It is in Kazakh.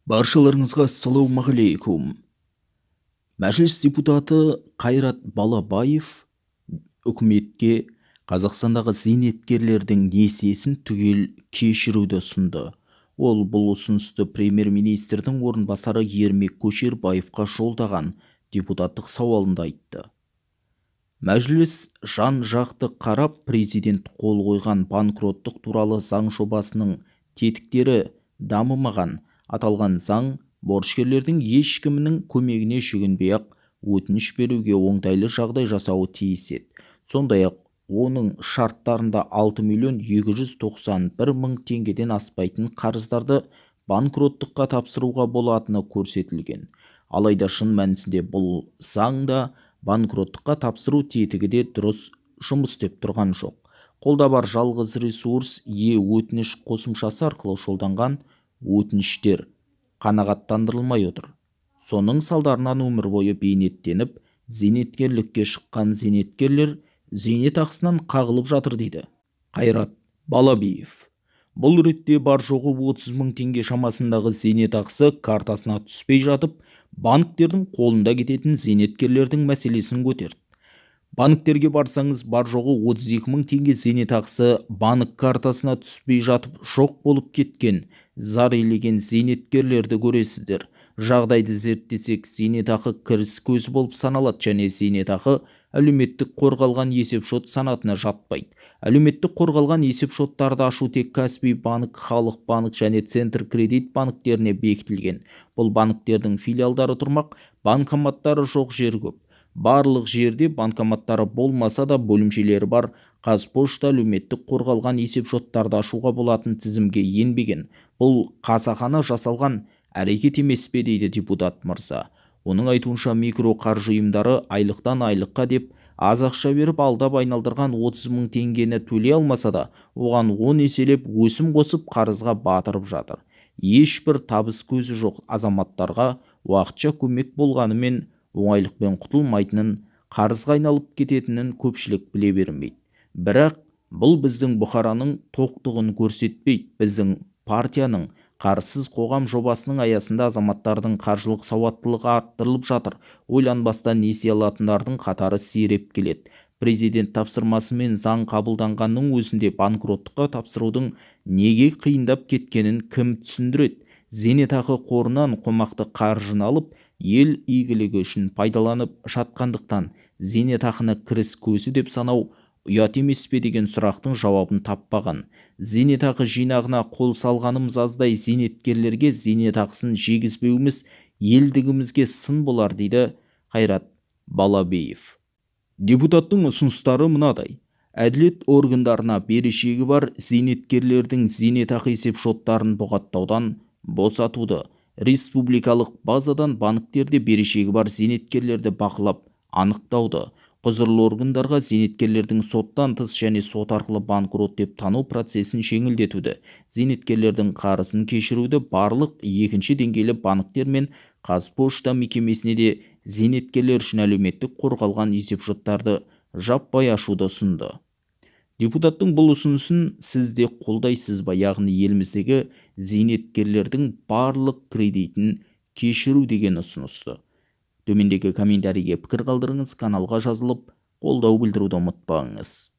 Баршаларыңызға ассалаумағалейкум. Мәжіліс депутаты Қайрат Балабаев үкіметке Қазақстандағы зейнеткерлердің несиесін түгел кешіруді ұсынды. Ол бұл ұсынысты премьер-министрдің орынбасары Ермек Көшербаевқа жолдаған депутаттық сауалында айтты. Мәжіліс жан-жақты қарап, президент қол қойған банкроттық туралы заң жобасының тетіктері дамымаған. Аталған заң борышкерлердің ешкімнің көмегіне жүгінбей-ақ өтініш беруге оңтайлы жағдай жасауы тиіс еді. Сондай-ақ оның шарттарында 6.291.000 теңгеден аспайтын қарыздарды банкроттыққа тапсыруға болатыны көрсетілген. Алайда шын мәнісінде бұл заңда банкроттыққа тапсыру тетігі де дұрыс жұмыс істеп тұрған жоқ. Қолда бар жалғыз ресурс өтініш қосымшасы арқылы жолданған өтініштер қанағаттандырылмай отыр. Соның салдарынан өмір бойы бейнеттеніп, зейнеткерлікке шыққан зейнеткерлер зейнетақысынан қағылып жатыр дейді Қайрат Балабиев. Бұл ретте бар жоғы 30.000 теңге шамасындағы зейнетақысы картасына түспей жатып, банктердің қолында кететін зейнеткерлердің мәселесін көтерді. Банктерге барсаңыз, бар жоғы 32.000 теңге зейнетақысы банк картасына түспей жатып жоқ болып кеткен, зар илеген зейнеткерлерді көресіздер. Жағдайды зерттесек, зейнетақы кіріс көзі болып саналады және зейнетақы әлеуметтік қорғалған есепшот санатына жатпайды. Әлеуметтік қорғалған есепшоттарды ашу тек Каспий банк, Халық банк және Центр кредит банктеріне бекітілген. Бұл банктердің филиалдары тұрмақ, банкоматтары жоқ жер көп. Барлық жерде банкоматтары болмаса да бөлімшелері бар. Қазпошта әлеуметтік қорғалған есепшоттарды ашуға болатын тізімге енбеген. Бұл қасақана жасалған әрекет емес пе дейді депутат мырза. Оның айтуынша, микроқаржы ұйымдары айлықтан айлыққа деп аз ақша беріп алдап айналдырған 30.000 теңгені төлей алмаса да, оған 10 еселеп өсім қосып қарызға батырып жатыр. Ешбір табыс көзі жоқ азаматтарға уақытша көмек болғанымен оңайлықпен құтылмайтынын, қарызға айналып кететінін көпшілік біле бермейді. Бірақ бұл біздің Бұқараның тоқтығын көрсетпейді. Біздің партияның қарызсыз қоғам жобасының аясында азаматтардың қаржылық сауаттылығы арттырылып жатыр. Ойланбастан несие алатындардың қатары сиреп келеді. Президент тапсырмасымен заң қабылданғанның өзінде банкроттыққа тапсырудың неге қиындап кеткенін кім түсіндіреді? Зейнетақы қорынан қомақты қаржыны алып, ел игілігі үшін пайдаланып жатқандықтан зейнетақыны кіріс көзі деп санау ұят емес пе деген сұрақтың жауабын таппаған. Зейнетақы жинағына қол салғанымыз аздай, зейнеткерлерге зейнетақысын жегізбеуіміз елдігімізге сын болар дейді Қайрат Балабиев. Депутаттың ұсыныстары мынадай: әділет органдарына берешегі бар зейнеткерлердің зейнетақы есепшоттарын бұғаттаудан босатуды, республикалық базадан банктерде берешегі бар зейнеткерлерді бақылап анықтауды, құзырлы органдарға зейнеткерлердің соттан тыс және сот арқылы банкрот деп тану процесін жеңілдетуді, зейнеткерлердің қарызын кешіруді, барлық екінші деңгейлі банктер мен Қазпошта мекемесіне де зейнеткерлер үшін әлеуметтік қорғалған есепшоттарды жаппай ашуды ұсынды. Депутаттың бұл ұсынысын сіз де қолдайсыз ба? Яғни еліміздегі зейнеткерлердің барлық кредитін кешіру деген ұсынысты. Төмендегі комментарийге пікір қалдырыңыз, каналға жазылып қолдау білдіруді ұмытпаңыз.